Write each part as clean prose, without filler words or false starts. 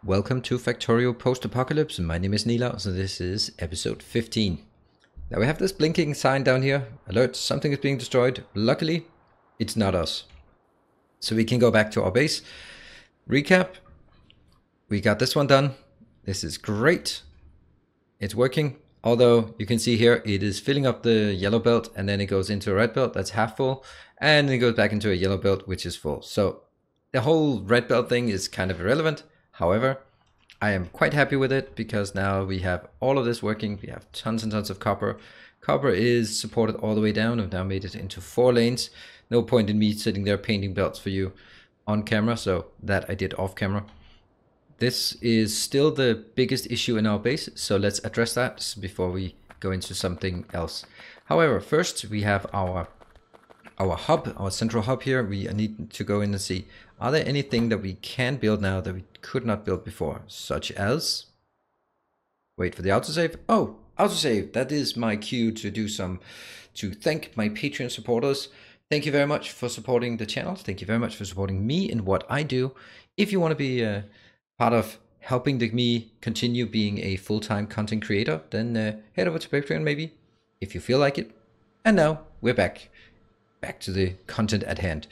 Welcome to Factorio Post-Apocalypse. My name is Nilaus and this is episode 15. Now we have this blinking sign down here. Alert, something is being destroyed. Luckily, it's not us. So we can go back to our base. Recap. We got this one done. This is great. It's working. Although you can see here, it is filling up the yellow belt and then it goes into a red belt that's half full. And then it goes back into a yellow belt, which is full. So the whole red belt thing is kind of irrelevant. However, I am quite happy with it because now we have all of this working. We have tons and tons of copper. Copper is supported all the way down. I've now made it into 4 lanes. No point in me sitting there painting belts for you on camera, so that I did off camera. This is still the biggest issue in our base, so let's address that before we go into something else. However, first we have our hub, our central hub here. We need to go in and see, are there anything that we can build now that we could not build before? Such as, wait for the autosave. Oh, autosave, that is my cue to do to thank my Patreon supporters. Thank you very much for supporting the channel. Thank you very much for supporting me and what I do. If you want to be part of helping me continue being a full-time content creator, then head over to Patreon maybe, if you feel like it. And now we're back to the content at hand.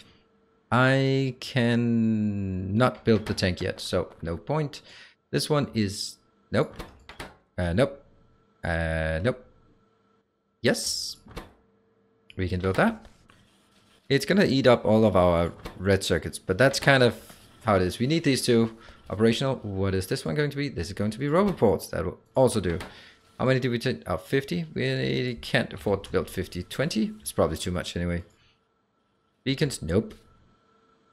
I can not build the tank yet, so no point. This one is nope, nope, nope. Yes, we can build that. It's gonna eat up all of our red circuits, but that's kind of how it is. We need these two operational. What is this one going to be? This is going to be roboports. That will also do. How many did we take? Oh, 50. We can't afford to build 50. 20? It's probably too much anyway. Beacons? Nope.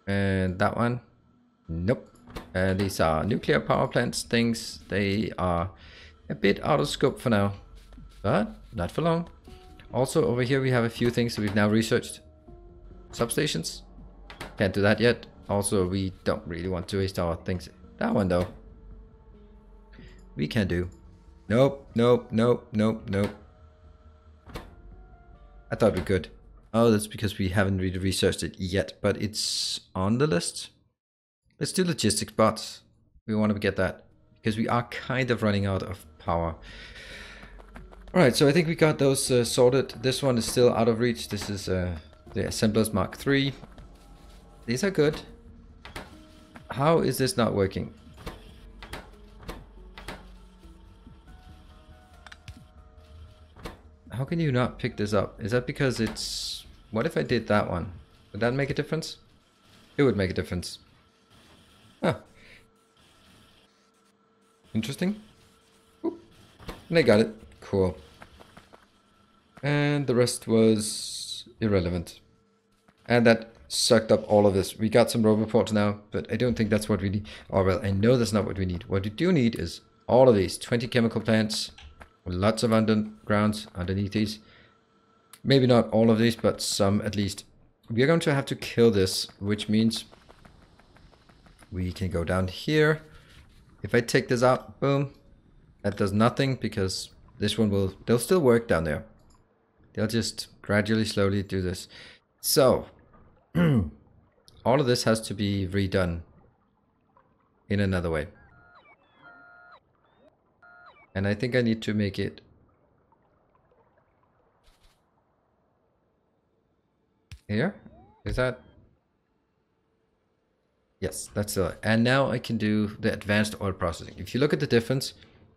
And that one? Nope. These are nuclear power plants things. They are a bit out of scope for now, but not for long. Also over here we have a few things that we've now researched. Substations? Can't do that yet. Also, we don't really want to waste our things. That one though, we can do. Nope, nope, nope, nope, nope. I thought we could. Oh, that's because we haven't really researched it yet, but it's on the list. Let's do logistics bots. We want to get that because we are kind of running out of power. All right, so I think we got those sorted. This one is still out of reach. This is the Assemblers Mark III. These are good. How is this not working? How can you not pick this up? Is that because it's... What if I did that one? Would that make a difference? It would make a difference. Huh. Interesting. Oop. And I got it. Cool. And the rest was irrelevant. And that sucked up all of this. We got some roboports now, but I don't think that's what we need. Oh, well, I know that's not what we need. What we do need is all of these. 20 chemical plants. Lots of undergrounds underneath these. Maybe not all of these, but some at least. We are going to have to kill this, which means we can go down here. If I take this out, boom. That does nothing because this one will... They'll still work down there. They'll just gradually, slowly do this. So, all of this has to be redone in another way. And I think I need to make it here. Is that? Yes, that's it. And now I can do the advanced oil processing. If you look at the difference,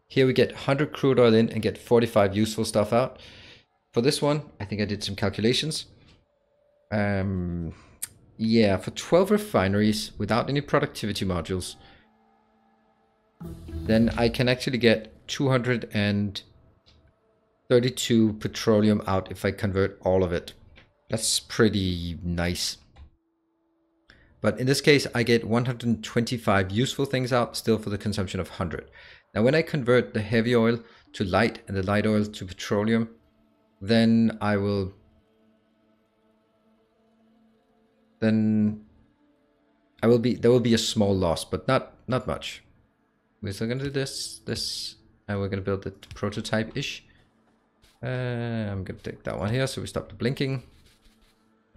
here we get 100 crude oil in and get 45 useful stuff out. For this one, I think I did some calculations. Yeah, for 12 refineries without any productivity modules, then I can actually get 232 petroleum out if I convert all of it. That's pretty nice. But in this case, I get 125 useful things out still for the consumption of 100. Now, when I convert the heavy oil to light and the light oil to petroleum, then I will... Then there will be a small loss, but not much. We're still gonna do this, and we're gonna build the prototype-ish. I'm gonna take that one here, so we stop the blinking.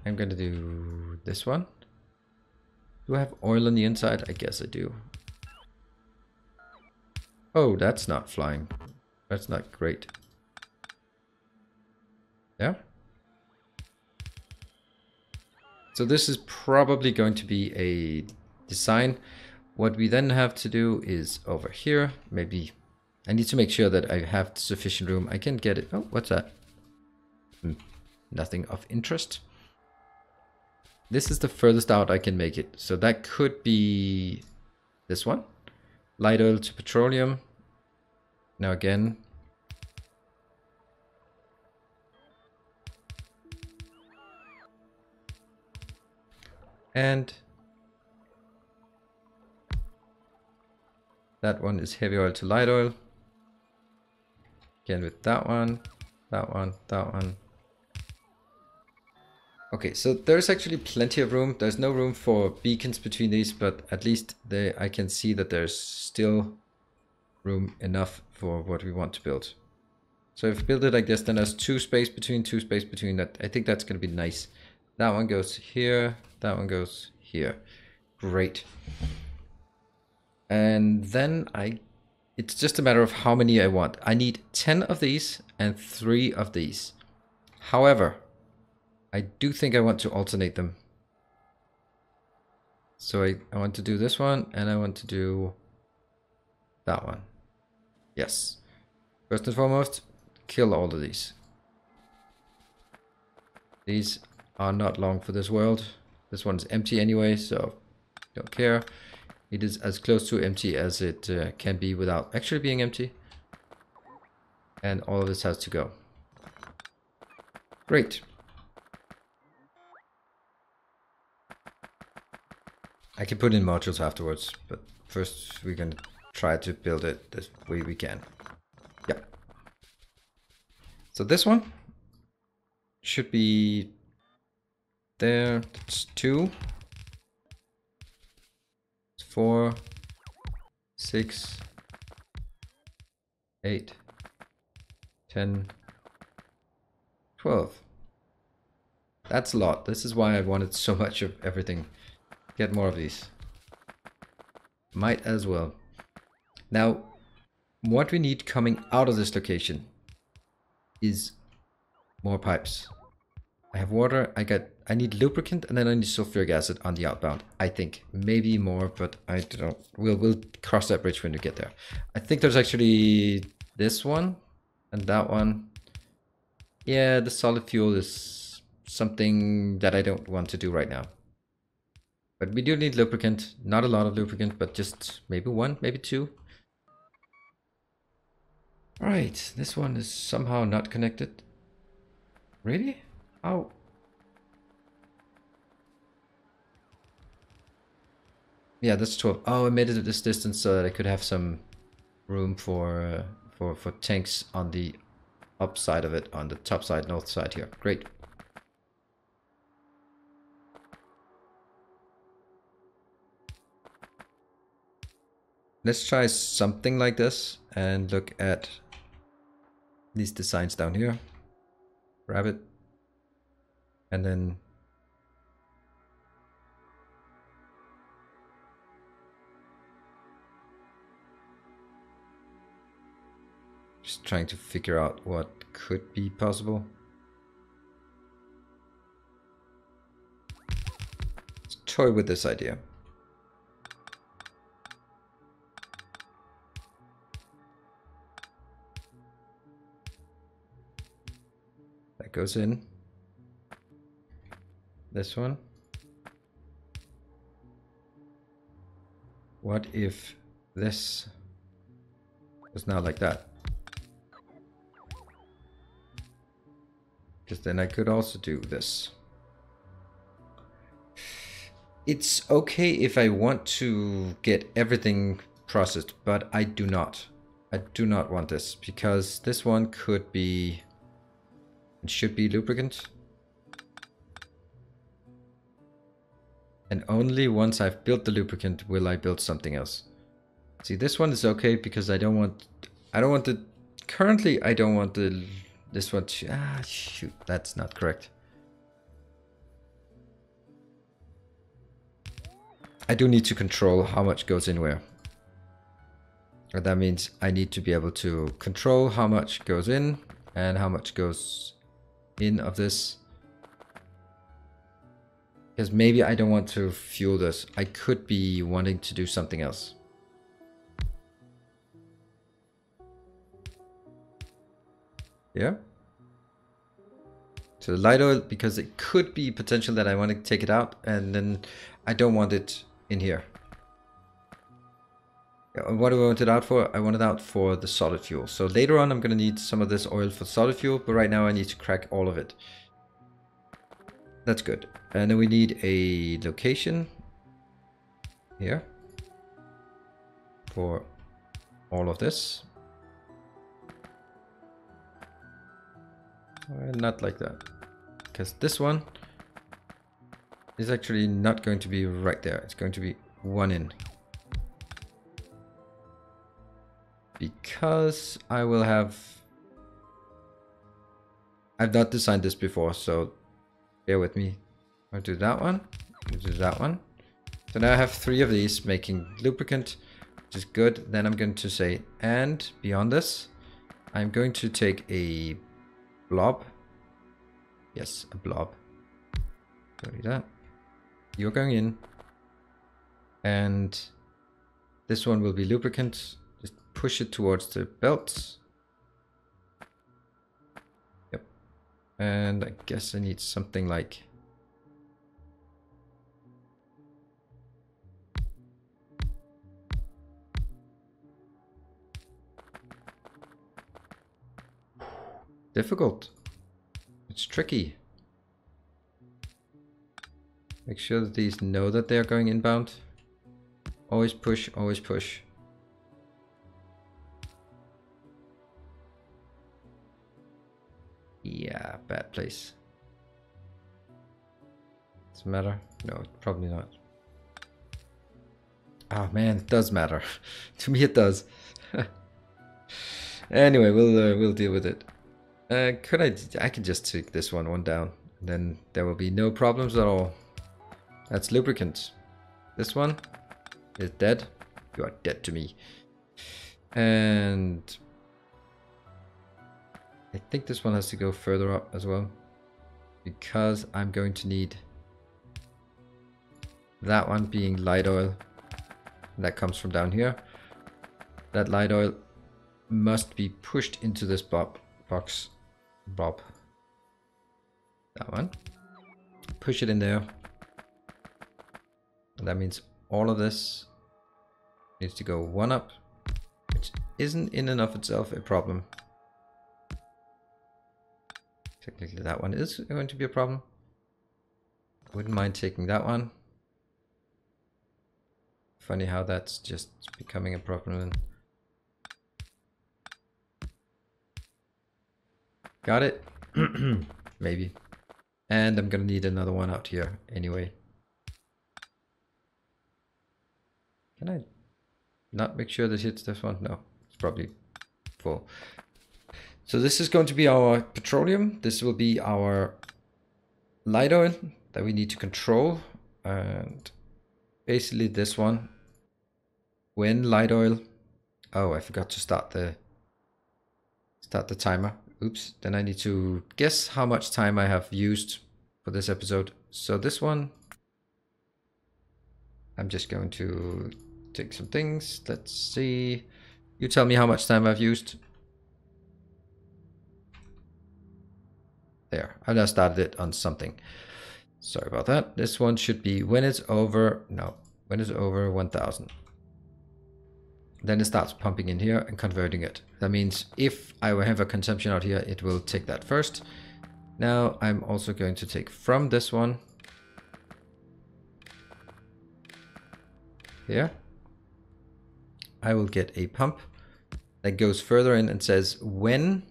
I'm gonna do this one. Do I have oil on the inside? I guess I do. Oh, that's not flying. That's not great. Yeah. So this is probably going to be a design. What we then have to do is over here, maybe I need to make sure that I have sufficient room. I can get it. Oh, what's that? Nothing of interest. This is the furthest out I can make it. So that could be this one. Light oil to petroleum. Now again. And that one is heavy oil to light oil. Again with that one, that one, that one. Okay, so there's actually plenty of room. There's no room for beacons between these, but at least I can see that there's still room enough for what we want to build. So if we build it like this, then there's two space between that. I think that's going to be nice. That one goes here, that one goes here. Great. And then it's just a matter of how many I want. I need 10 of these and 3 of these. However, I do think I want to alternate them. So I want to do this one and I want to do that one. Yes. First and foremost, kill all of these. These are not long for this world. This one's empty anyway, so don't care. It is as close to empty as it can be without actually being empty. And all of this has to go. Great. I can put in modules afterwards, but first we're going to try to build it the way we can. Yep. So this one should be there. That's 2. 4, 6, 8, 10, 12. That's a lot. This is why I wanted so much of everything. Get more of these. Might as well. Now, what we need coming out of this location is more pipes. I have water, I need lubricant, and then I need sulfuric acid on the outbound. I think maybe more, but I don't. We'll cross that bridge when we get there. I think there's actually this one and that one. Yeah, the solid fuel is something that I don't want to do right now. But we do need lubricant. Not a lot of lubricant, but just maybe 1, maybe 2. Right, this one is somehow not connected. Really? How? Yeah, that's 12. Oh, I made it at this distance so that I could have some room for tanks on the upside of it, on the top side, north side here. Great. Let's try something like this and look at these designs down here. Grab it. And then just trying to figure out what could be possible. Let's toy with this idea. That goes in. This one. What if this was now like that? Because then I could also do this. It's okay if I want to get everything processed, but I do not. I do not want this, because this one could be... It should be lubricant. And only once I've built the lubricant will I build something else. See, this one is okay because I don't want the, currently I don't want this one to, shoot, that's not correct. I do need to control how much goes in where. And that means I need to be able to control how much goes in and how much goes in of this. Because maybe I don't want to fuel this. I could be wanting to do something else. Yeah. So the light oil, because it could be potential that I want to take it out, and then I don't want it in here. What do I want it out for? I want it out for the solid fuel. So later on I'm going to need some of this oil for solid fuel, but right now I need to crack all of it. That's good. And then we need a location here for all of this. Not like that, because this one is actually not going to be right there. It's going to be one in. Because I will have... I've not designed this before, so bear with me. I'll do that one. I'll do that one. So now I have 3 of these making lubricant, which is good. Then I'm going to say, and beyond this, I'm going to take a blob. Yes, a blob. Do that. You're going in. And this one will be lubricant. Just push it towards the belts. Yep. And I guess I need something like... difficult. It's tricky. Make sure that these know that they are going inbound. Always push, always push. Yeah, bad place. Does it matter? No, probably not. Oh man, it does matter. To me it does. Anyway, we'll deal with it. I can just take this one down. Then there will be no problems at all. That's lubricant. This one is dead. You are dead to me. And I think this one has to go further up as well, because I'm going to need that one being light oil. That comes from down here. That light oil must be pushed into this box. That one. Push it in there. And that means all of this needs to go one up, which isn't in and of itself a problem. Technically that one is going to be a problem. Wouldn't mind taking that one. Funny how that's just becoming a problem. Got it? Maybe. And I'm gonna need another one out here anyway. Can I not make sure this hits this one? No, it's probably full. So this is going to be our petroleum. This will be our light oil that we need to control. And basically this one, when light oil... Oh, I forgot to start the timer. Oops, then I need to guess how much time I have used for this episode. So this one, I'm just going to take some things. Let's see. You tell me how much time I've used. There, I've now started it on something. Sorry about that. This one should be when it's over, no, when it's over 1000. Then it starts pumping in here and converting it. That means if I have a consumption out here, it will take that first. Now I'm also going to take from this one here. I will get a pump that goes further in and says when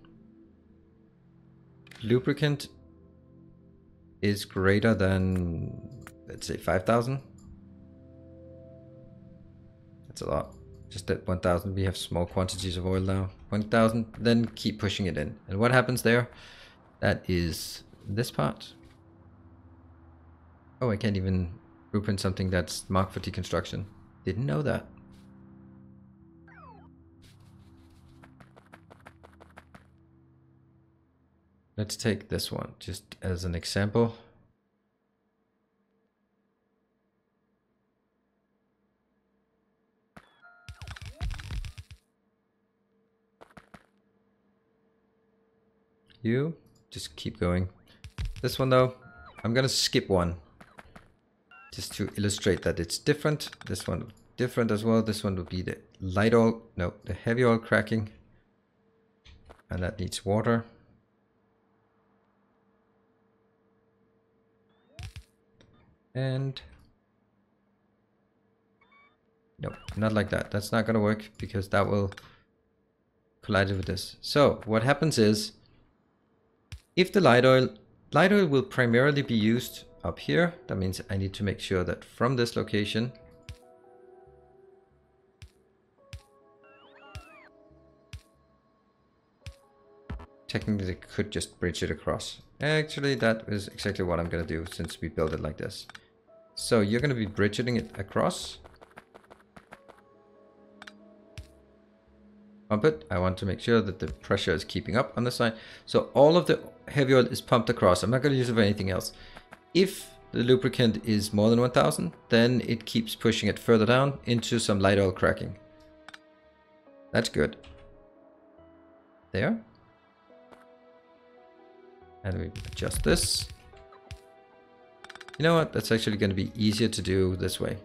lubricant is greater than, let's say 5000. That's a lot. Just at 1000, we have small quantities of oil now. 1000, then keep pushing it in. And what happens there? That is this part. Oh, I can't even blueprint something that's marked for deconstruction. Didn't know that. Let's take this one just as an example. You just keep going. This one though, I'm gonna skip one just to illustrate that it's different. This one different as well. This one would be the light oil, no, the heavy oil cracking, and that needs water. And no, not like that. That's not gonna work because that will collide with this. So what happens is, if the light oil will primarily be used up here. That means I need to make sure that from this location, technically I could just bridge it across. Actually, that is exactly what I'm going to do since we built it like this. So you're going to be bridging it across. Pump it. I want to make sure that the pressure is keeping up on the side. So all of the heavy oil is pumped across. I'm not going to use it for anything else. If the lubricant is more than 1000, then it keeps pushing it further down into some light oil cracking. That's good. There. And we adjust this. You know what? That's actually going to be easier to do this way.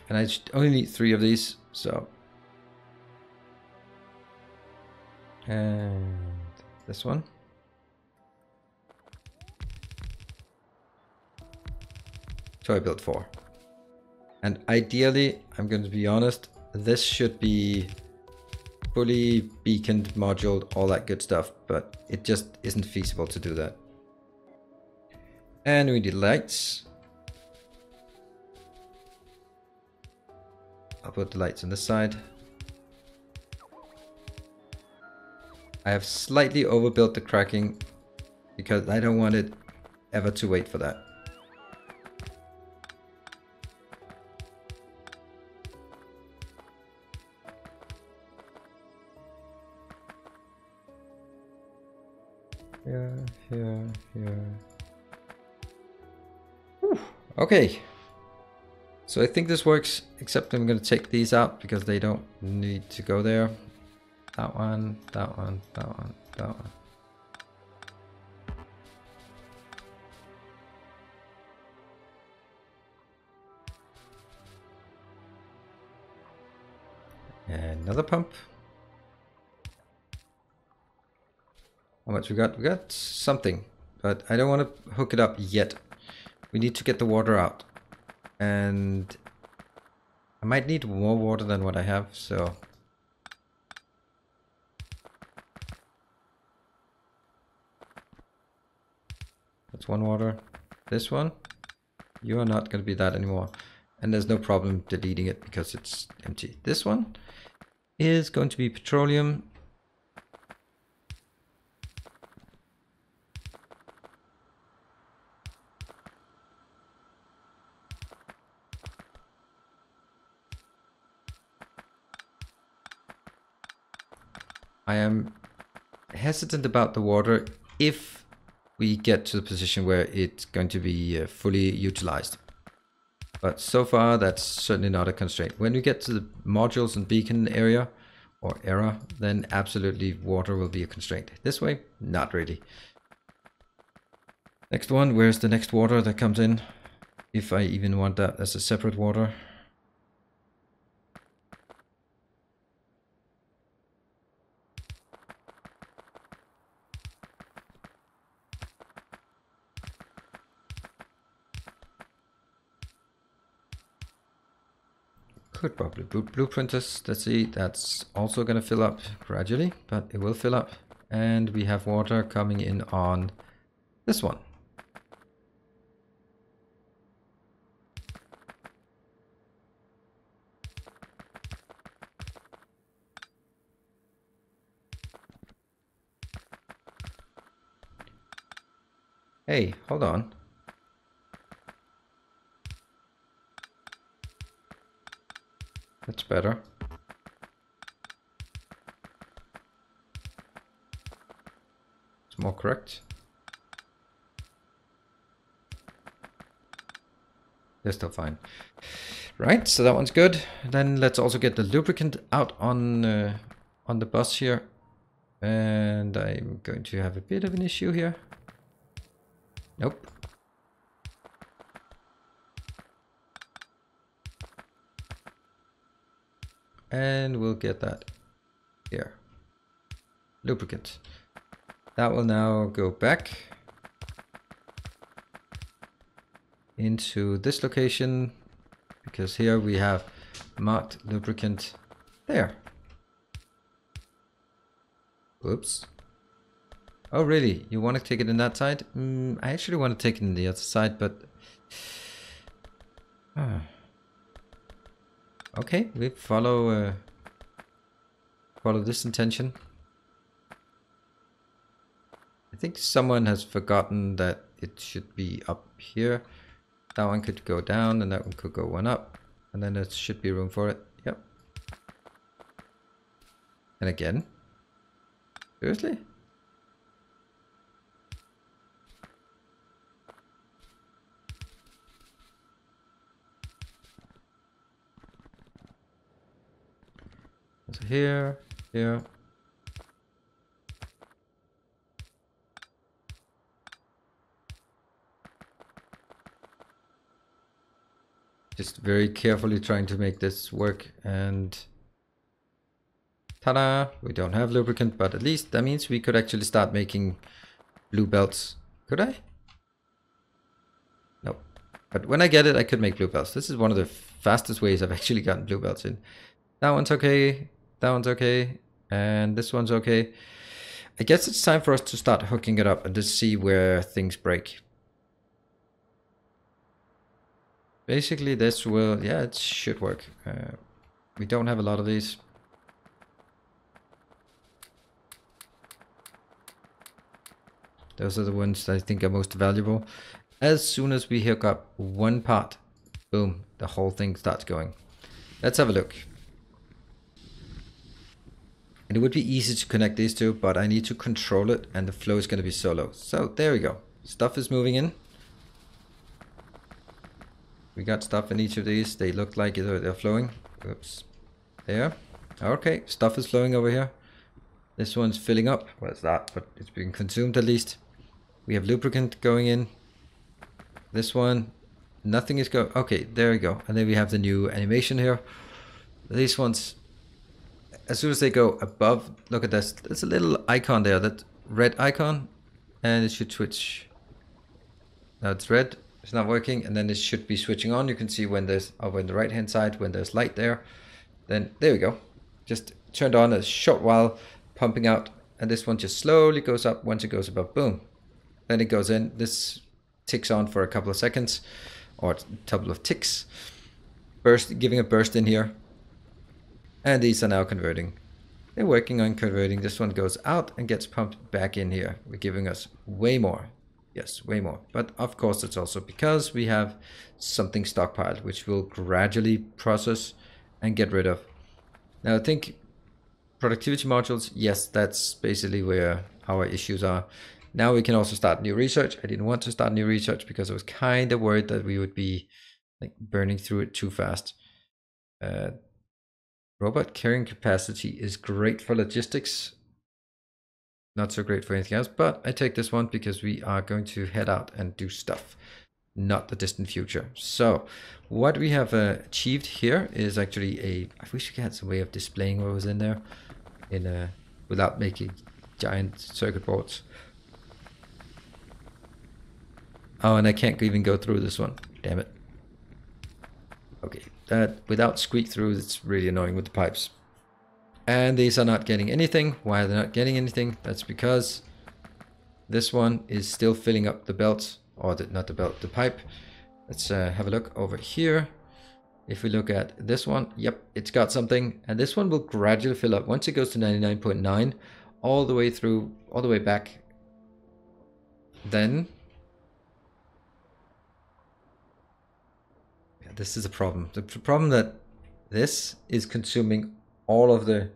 And I only need 3 of these, so. And this one. So I built 4. And ideally, I'm going to be honest, this should be fully beaconed, moduled, all that good stuff, but it just isn't feasible to do that. And we need lights. I'll put the lights on this side. I have slightly overbuilt the cracking because I don't want it ever to wait for that. Here. Whew. Okay. So I think this works, except I'm going to take these out because they don't need to go there. That one, that one, that one, that one. And another pump. How much we got? We got something, but I don't want to hook it up yet. We need to get the water out. And I might need more water than what I have, so. That's one water. This one, you are not going to be that anymore. And there's no problem deleting it because it's empty. This one is going to be petroleum. I am hesitant about the water if we get to the position where it's going to be fully utilized. But so far, that's certainly not a constraint. When we get to the modules and beacon area, or era, then absolutely water will be a constraint. This way, not really. Next one, where's the next water that comes in? If I even want that as a separate water. Could probably blueprint this. Let's see, that's also going to fill up gradually, but it will fill up. And we have water coming in on this one. Hey, hold on. That's better. It's more correct. They're still fine. Right, so that one's good. Then let's also get the lubricant out on the bus here. And I'm going to have a bit of an issue here. Nope. And we'll get that here. Lubricant. That will now go back into this location, because here we have marked lubricant there. Oops. Oh really? You want to take it in that side? I actually want to take it in the other side, but okay, we follow this intention. I think someone has forgotten that it should be up here. That one could go down and that one could go one up, and then there should be room for it. Yep. And again. Seriously? So here, here. Just very carefully trying to make this work, and ta-da! We don't have lubricant, but at least that means we could actually start making blue belts. Could I? Nope. But when I get it, I could make blue belts. This is one of the fastest ways I've actually gotten blue belts in. That one's okay. That one's okay. And this one's okay. I guess it's time for us to start hooking it up and just see where things break. Basically, this will, yeah, it should work. We don't have a lot of these. Those are the ones that I think are most valuable. As soon as we hook up one part, boom, the whole thing starts going. Let's have a look. And it would be easy to connect these two, but I need to control it, and the flow is going to be so low. So there we go. Stuff is moving in. We got stuff in each of these. They look like they're flowing. Oops. There. Okay, stuff is flowing over here. This one's filling up. Well, it's not, but it's being consumed at least. We have lubricant going in. This one, nothing is going. Okay, there we go. And then we have the new animation here. These ones, as soon as they go above, look at this. There's a little icon there, that red icon, and it should switch. Now it's red. It's not working, and then it should be switching on. You can see when there's over on the right hand side, when there's light there, then there we go. Just turned on a short while, pumping out, and this one just slowly goes up. Once it goes above, boom, then it goes in. This ticks on for a couple of seconds, or a couple of ticks, burst, giving a burst in here, and these are now converting. They're working on converting. This one goes out and gets pumped back in here. We're giving us way more. Yes, way more. But of course, it's also because we have something stockpiled, which we'll gradually process and get rid of. Now, I think productivity modules, yes, that's basically where our issues are. Now we can also start new research. I didn't want to start new research because I was kind of worried that we would be like burning through it too fast. Robot carrying capacity is great for logistics. Not so great for anything else, but I take this one because we are going to head out and do stuff, not the distant future. So what we have achieved here is actually I wish we had some way of displaying what was in there without making giant circuit boards. Oh, and I can't even go through this one. Damn it. Okay, that without squeak through, it's really annoying with the pipes. And these are not getting anything. Why are they not getting anything? That's because this one is still filling up the belt, or not the belt, the pipe. Let's have a look over here. If we look at this one, yep, it's got something. And this one will gradually fill up. Once it goes to 99.9, all the way through, all the way back, then... yeah, this is a problem. The problem that this is consuming all of the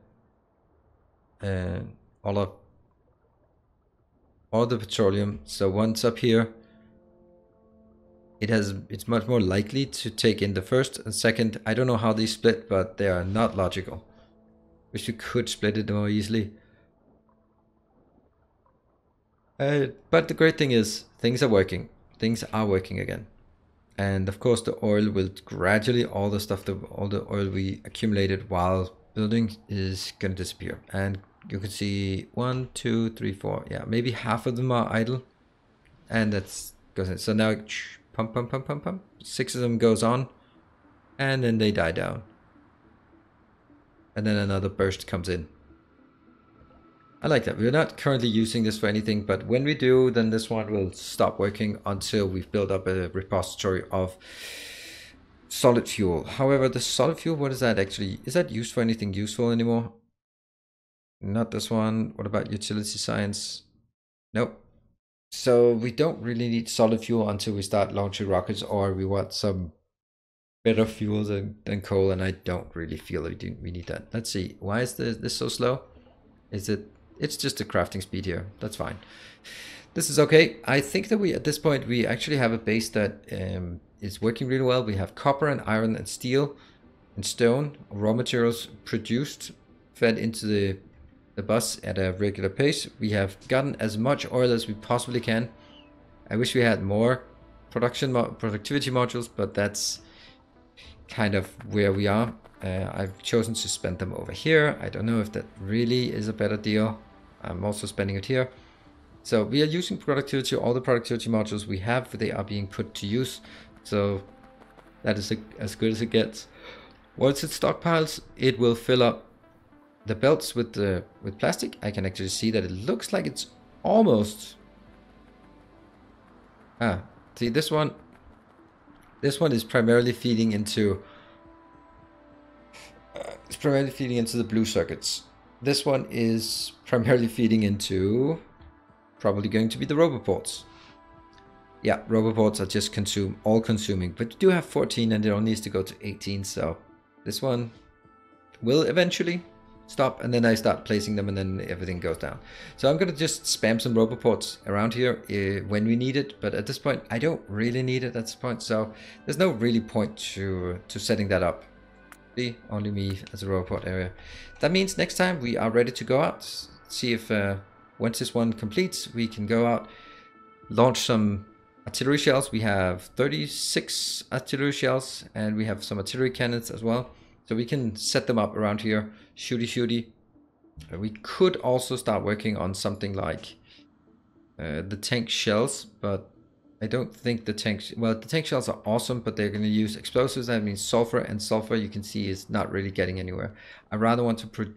all of the petroleum. So once up here, it's much more likely to take in the first and second. I don't know how they split, but they are not logical. Wish you could split it more easily. But the great thing is things are working. Things are working again. And of course the oil will gradually, all the oil we accumulated while building is gonna disappear. And you can see 1, 2, 3, 4, yeah, maybe half of them are idle. And that's goes in. So now pump, pump, pump, pump, pump. 6 of them goes on, and then they die down. And then another burst comes in. I like that. We're not currently using this for anything, but when we do, then this one will stop working until we've built up a repository of solid fuel. However, the solid fuel, what is that actually? Is that used for anything useful anymore? Not this one. What about utility science? Nope. So we don't really need solid fuel until we start launching rockets, or we want some better fuel than coal, and I don't really feel we need that. Let's see. Why is this so slow? Is it... It's just the crafting speed here. That's fine. This is okay. I think that at this point, we actually have a base that is working really well. We have copper and iron and steel and stone, raw materials produced, fed into the bus at a regular pace. We have gotten as much oil as we possibly can. I wish we had more productivity modules, but that's kind of where we are. I've chosen to spend them over here. I don't know if that really is a better deal. I'm also spending it here. So we are using productivity, all the productivity modules we have, they are being put to use. So that is as good as it gets. Once it stockpiles, it will fill up the belts with plastic. I can actually see that it looks like it's almost... see this one is primarily feeding into... it's primarily feeding into the blue circuits. This one is primarily feeding into probably going to be the roboports. Yeah, roboports are just all consuming, but you do have 14 and it only needs to go to 18, so this one will eventually stop, and then I start placing them and then everything goes down. So I'm gonna just spam some roboports around here when we need it, but at this point I don't really need it at this point, so there's no really point to setting that up. See, only me as a roboport area. That means next time we are ready to go out, see if once this one completes, we can go out, launch some artillery shells. We have 36 artillery shells, and we have some artillery cannons as well. So we can set them up around here, shooty. We could also start working on something like the tank shells, but I don't think the tanks... Well, the tank shells are awesome, but they're going to use explosives. That means sulfur, and sulfur you can see is not really getting anywhere. I rather want to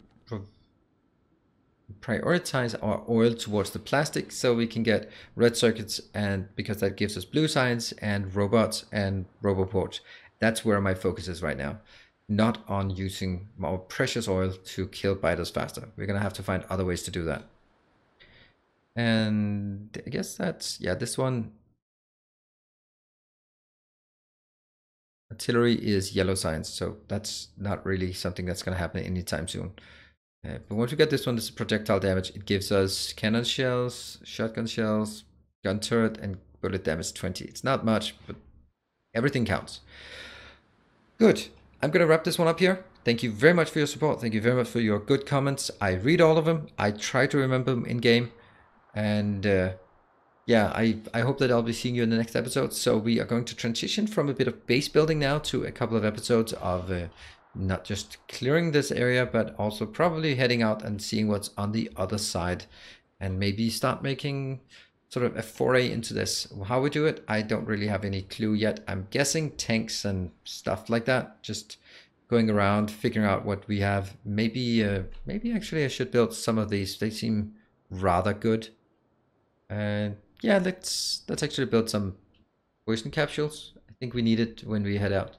prioritize our oil towards the plastic so we can get red circuits, and because that gives us blue science and robots and roboports. That's where my focus is right now, not on using our precious oil to kill biters faster. We're going to have to find other ways to do that. And I guess that's... Yeah, this one... Artillery is yellow science, so that's not really something that's going to happen anytime soon. But once we get this one, this is projectile damage. It gives us cannon shells, shotgun shells, gun turret, and bullet damage 20. It's not much, but everything counts. Good. I'm going to wrap this one up here. Thank you very much for your support. Thank you very much for your good comments. I read all of them. I try to remember them in game. And yeah, I hope that I'll be seeing you in the next episode. So we are going to transition from a bit of base building now to a couple of episodes of not just clearing this area, but also probably heading out and seeing what's on the other side, and maybe start making sort of a foray into this. How we do it, I don't really have any clue yet. I'm guessing tanks and stuff like that, just going around figuring out what we have. Maybe actually I should build some of these. They seem rather good. And yeah, let's actually build some poison capsules. I think we need it when we head out.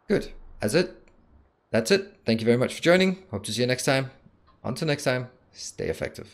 Good. That's it. Thank you very much for joining. Hope to see you next time. Until next time, stay effective.